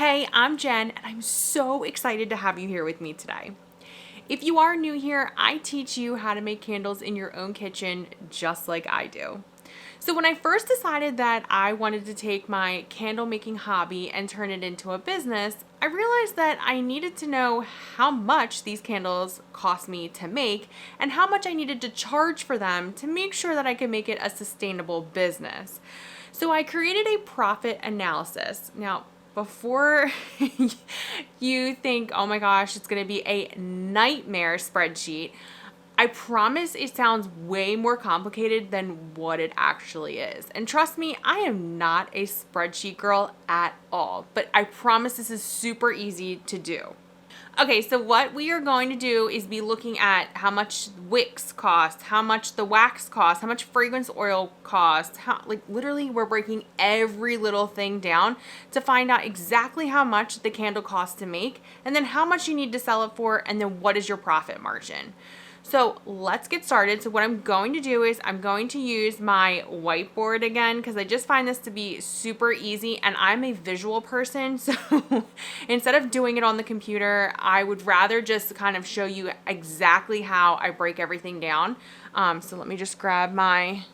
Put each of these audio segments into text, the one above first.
Hey, I'm Jen, and I'm so excited to have you here with me today. If you are new here, I teach you how to make candles in your own kitchen just like I do. So when I first decided that I wanted to take my candle making hobby and turn it into a business, I realized that I needed to know how much these candles cost me to make and how much I needed to charge for them to make sure that I could make it a sustainable business. So I created a profit analysis. Now, before you think, oh my gosh, it's going to be a nightmare spreadsheet, I promise it sounds way more complicated than what it actually is. And trust me, I am not a spreadsheet girl at all, but I promise this is super easy to do. Okay, so what we are going to do is be looking at how much wicks cost, how much the wax costs, how much fragrance oil costs, how, like, literally we're breaking every little thing down to find out exactly how much the candle costs to make, and then how much you need to sell it for, and then what is your profit margin. So let's get started. So what I'm going to do is I'm going to use my whiteboard again because I just find this to be super easy, and I'm a visual person. So instead of doing it on the computer, I would rather just kind of show you exactly how I break everything down. So let me just grab my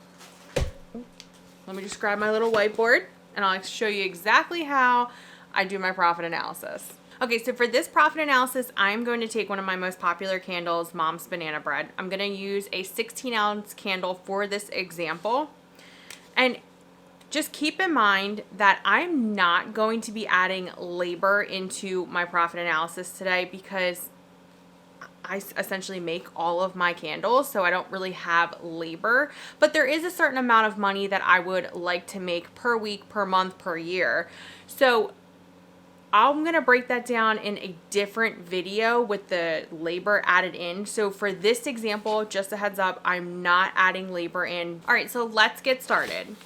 little whiteboard, and I'll show you exactly how I do my profit analysis. Okay, so for this profit analysis, I'm going to take one of my most popular candles, Mom's Banana Bread. I'm going to use a 16-ounce candle for this example. And just keep in mind that I'm not going to be adding labor into my profit analysis today because I essentially make all of my candles, so I don't really have labor. But there is a certain amount of money that I would like to make per week, per month, per year. So I'm going to break that down in a different video with the labor added in. So for this example, just a heads up, I'm not adding labor in. All right, so let's get started.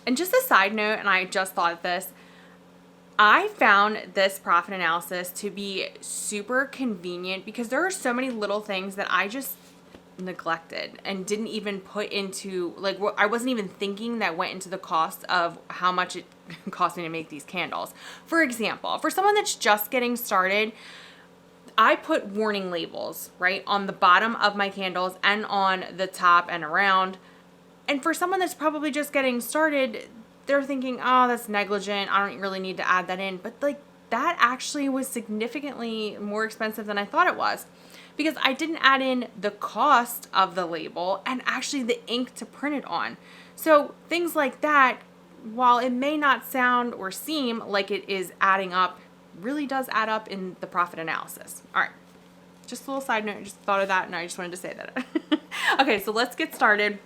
And just a side note, and I just thought of this, I found this profit analysis to be super convenient because there are so many little things that I just neglected and didn't even put into, like, I wasn't even thinking that went into the cost of how much it cost me to make these candles. For example, for someone that's just getting started, I put warning labels right on the bottom of my candles and on the top and around. And for someone that's probably just getting started, they're thinking, oh, that's negligent, I don't really need to add that in. But like, that actually was significantly more expensive than I thought it was, because I didn't add in the cost of the label and actually the ink to print it on. So things like that, while it may not sound or seem like it is adding up, really does add up in the profit analysis. All right, just a little side note, I just thought of that and I just wanted to say that. Okay, so let's get started.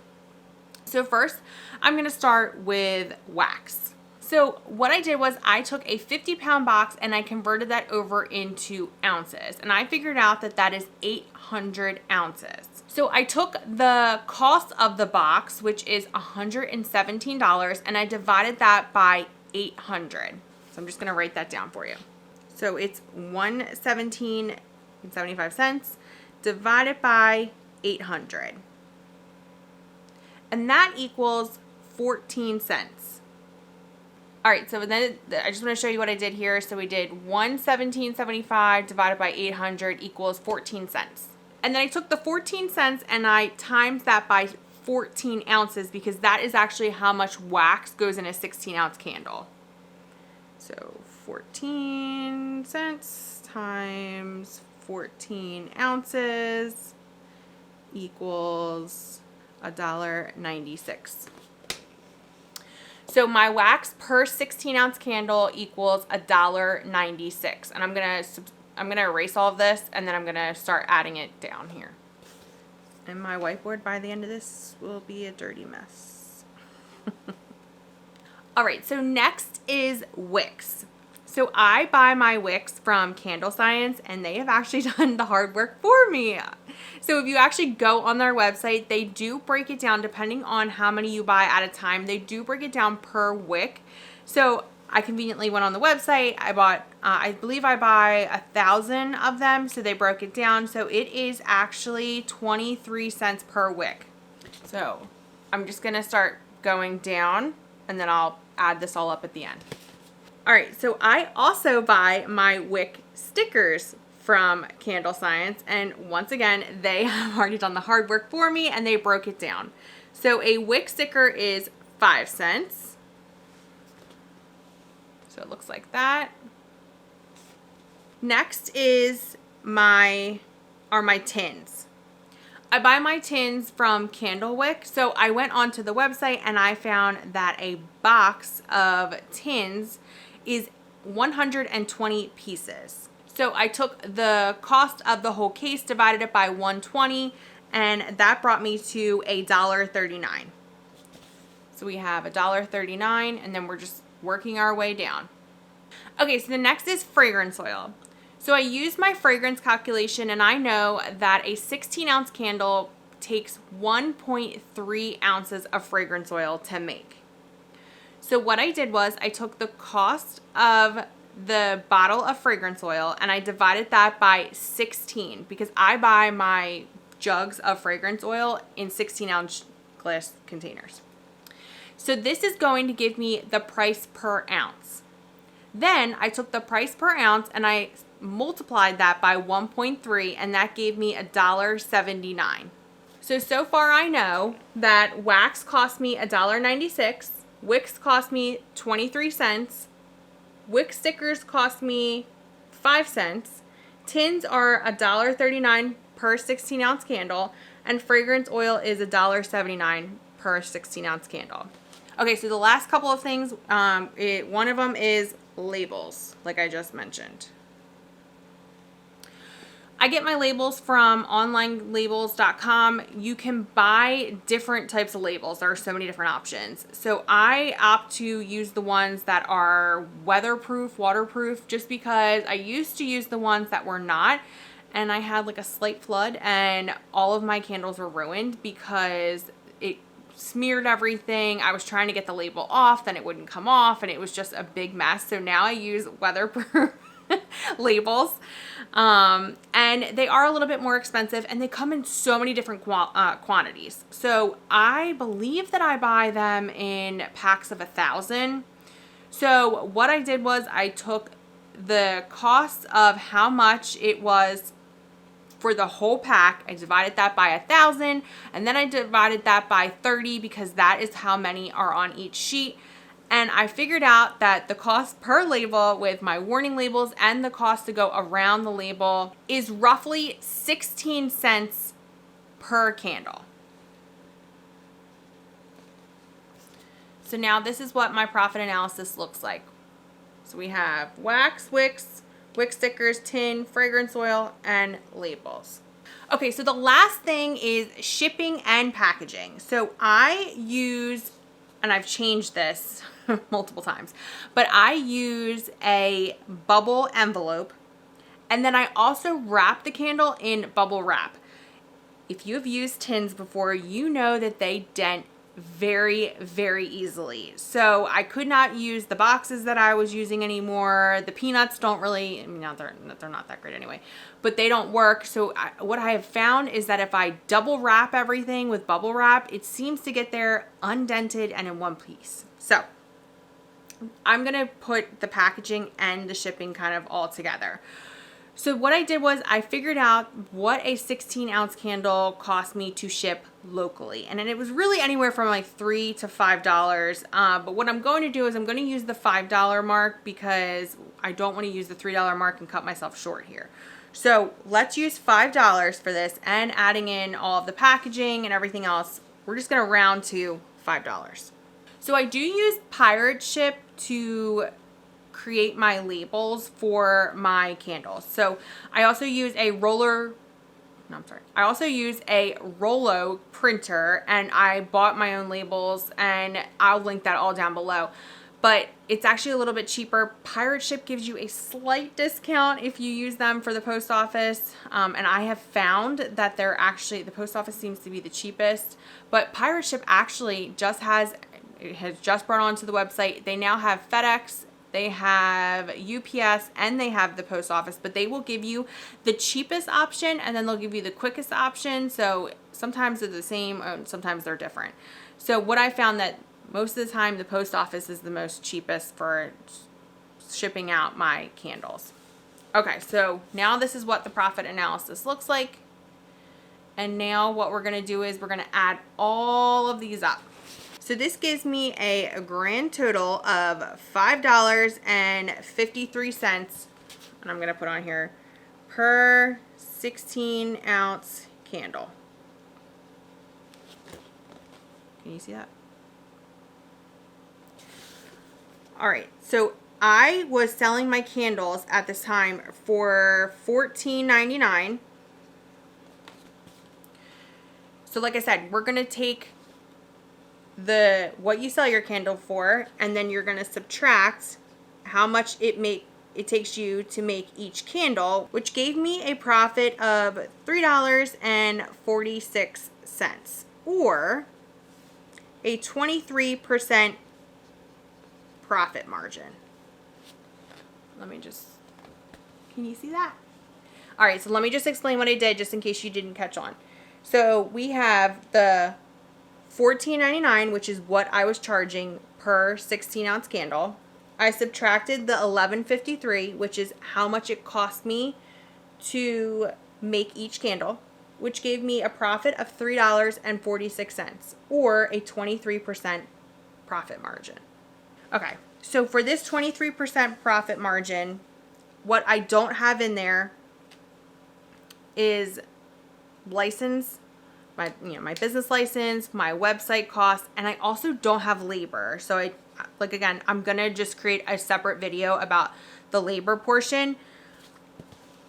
So first, I'm gonna start with wax. So what I did was I took a 50-pound box and I converted that over into ounces. And I figured out that that is 800 ounces. So I took the cost of the box, which is $117, and I divided that by 800. So I'm just gonna write that down for you. So it's $117.75 divided by 800. And that equals 14 cents. All right, so then I just want to show you what I did here. So we did $117.75 divided by 800 equals 14 cents. And then I took the 14 cents and I timed that by 14 ounces because that is actually how much wax goes in a 16-ounce candle. So 14 cents times 14 ounces equals $1.96. So my wax per 16-ounce candle equals $1.96. And I'm gonna erase all of this and then I'm gonna start adding it down here. And my whiteboard by the end of this will be a dirty mess. All right, so next is wicks. So I buy my wicks from Candle Science and they have actually done the hard work for me. So if you actually go on their website, they do break it down depending on how many you buy at a time. They do break it down per wick. So I conveniently went on the website. I bought, I believe I buy 1,000 of them. So they broke it down. So it is actually 23 cents per wick. So I'm just going to start going down and then I'll add this all up at the end. All right, so I also buy my wick stickers from Candle Science, and once again, they have already done the hard work for me and they broke it down. So a wick sticker is 5 cents. So it looks like that. Next is my tins. I buy my tins from Candlewick. So I went onto the website and I found that a box of tins is 120 pieces. So I took the cost of the whole case, divided it by 120, and that brought me to $1.39. So we have $1.39, and then we're just working our way down. Okay, so the next is fragrance oil. So I used my fragrance calculation, and I know that a 16-ounce candle takes 1.3 ounces of fragrance oil to make. So what I did was I took the cost of the bottle of fragrance oil and I divided that by 16, because I buy my jugs of fragrance oil in 16-ounce glass containers. So this is going to give me the price per ounce. Then I took the price per ounce and I multiplied that by 1.3, and that gave me $1.79. So far I know that wax cost me $1.96, wicks cost me 23 cents, wick stickers cost me 5 cents, tins are $1.39 per 16-ounce candle, and fragrance oil is $1.79 per 16-ounce candle. Okay, so the last couple of things, one of them is labels, like I just mentioned. I get my labels from onlinelabels.com. You can buy different types of labels. There are so many different options. So I opt to use the ones that are weatherproof, waterproof, just because I used to use the ones that were not. And I had like a slight flood and all of my candles were ruined because it smeared everything. I was trying to get the label off, then it wouldn't come off, and it was just a big mess. So now I use weatherproof labels. And they are a little bit more expensive, and they come in so many different quantities. So I believe that I buy them in packs of 1,000. So what I did was I took the cost of how much it was for the whole pack. I divided that by 1,000, and then I divided that by 30 because that is how many are on each sheet. And I figured out that the cost per label with my warning labels and the cost to go around the label is roughly 16 cents per candle. So now this is what my profit analysis looks like. So we have wax, wicks, wick stickers, tin, fragrance oil, and labels. Okay, so the last thing is shipping and packaging. So I use, and I've changed this multiple times, but I use a bubble envelope, and then I also wrap the candle in bubble wrap. If you've used tins before, you know that they dent very, very easily. So I could not use the boxes that I was using anymore. The peanuts don't really, I mean, they're not that great anyway, but they don't work. So what I have found is that if I double wrap everything with bubble wrap, it seems to get there undented and in one piece. So I'm going to put the packaging and the shipping kind of all together. So what I did was I figured out what a 16-ounce candle cost me to ship locally. And then it was really anywhere from like $3 to $5. But what I'm going to do is I'm going to use the $5 mark because I don't want to use the $3 mark and cut myself short here. So let's use $5 for this, and adding in all of the packaging and everything else, we're just going to round to $5. So I do use Pirate Ship to create my labels for my candles. So I also use a Rollo printer, and I bought my own labels, and I'll link that all down below. But it's actually a little bit cheaper. Pirate Ship gives you a slight discount if you use them for the post office. And I have found that the post office seems to be the cheapest, but Pirate Ship actually has just brought onto the website. They now have FedEx, they have UPS, and they have the post office, but they will give you the cheapest option and then they'll give you the quickest option. So sometimes they're the same, and sometimes they're different. So what I found that most of the time the post office is the most cheapest for shipping out my candles. Okay, so now this is what the profit analysis looks like. And now what we're gonna do is we're gonna add all of these up. So this gives me a grand total of $5.53, and I'm gonna put on here, per 16-ounce candle. Can you see that? All right, so I was selling my candles at this time for $14.99. So like I said, we're gonna take what you sell your candle for, and then you're gonna subtract how much it takes you to make each candle, which gave me a profit of $3.46, or a 23% profit margin. Can you see that? All right, so let me just explain what I did just in case you didn't catch on. So we have the $14.99, which is what I was charging per 16-ounce candle. I subtracted the $11.53, which is how much it cost me to make each candle, which gave me a profit of $3.46, or a 23% profit margin. Okay, so for this 23% profit margin, what I don't have in there is license, my business license, my website costs, and I also don't have labor. So again, I'm gonna just create a separate video about the labor portion.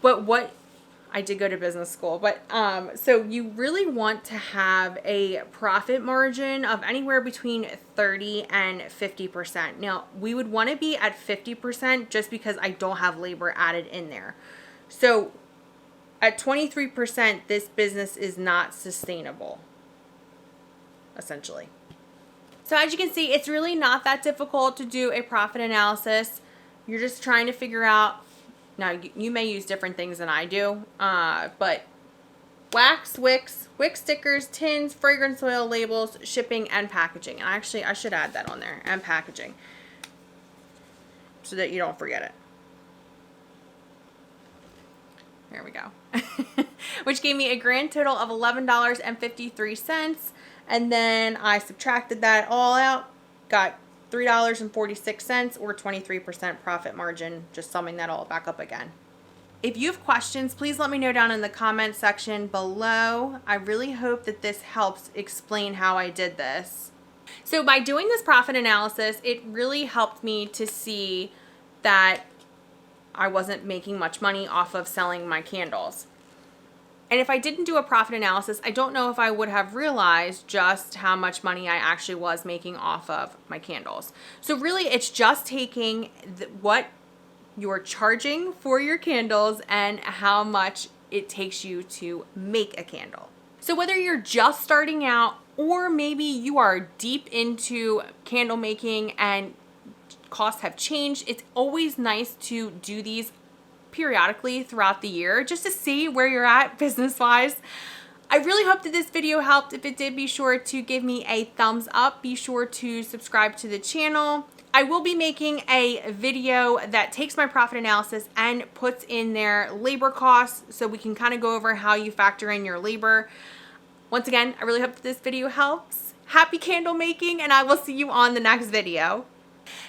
But what I did go to business school, but so you really want to have a profit margin of anywhere between 30 and 50%. Now, we would want to be at 50% just because I don't have labor added in there. So at 23%, this business is not sustainable, essentially. So as you can see, it's really not that difficult to do a profit analysis. You're just trying to figure out, now you may use different things than I do, but wax, wicks, wick stickers, tins, fragrance oil, labels, shipping, and packaging. And actually, I should add that on there, and packaging, so that you don't forget it. There we go. Which gave me a grand total of $11.53. And then I subtracted that all out, got $3.46, or 23% profit margin, just summing that all back up again. If you have questions, please let me know down in the comment section below. I really hope that this helps explain how I did this. So by doing this profit analysis, it really helped me to see that I wasn't making much money off of selling my candles. And if I didn't do a profit analysis, I don't know if I would have realized just how much money I actually was making off of my candles. So really, it's just taking what you're charging for your candles and how much it takes you to make a candle. So whether you're just starting out, or maybe you are deep into candle making and costs have changed, it's always nice to do these periodically throughout the year just to see where you're at business wise. I really hope that this video helped. If it did, be sure to give me a thumbs up. Be sure to subscribe to the channel. I will be making a video that takes my profit analysis and puts in their labor costs, so we can kind of go over how you factor in your labor. Once again, I really hope that this video helps. Happy candle making, and I will see you on the next video.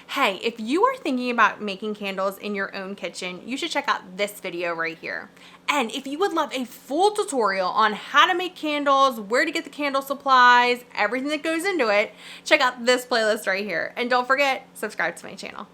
Hey, if you are thinking about making candles in your own kitchen, you should check out this video right here. And if you would love a full tutorial on how to make candles, where to get the candle supplies, everything that goes into it, check out this playlist right here. And don't forget, subscribe to my channel.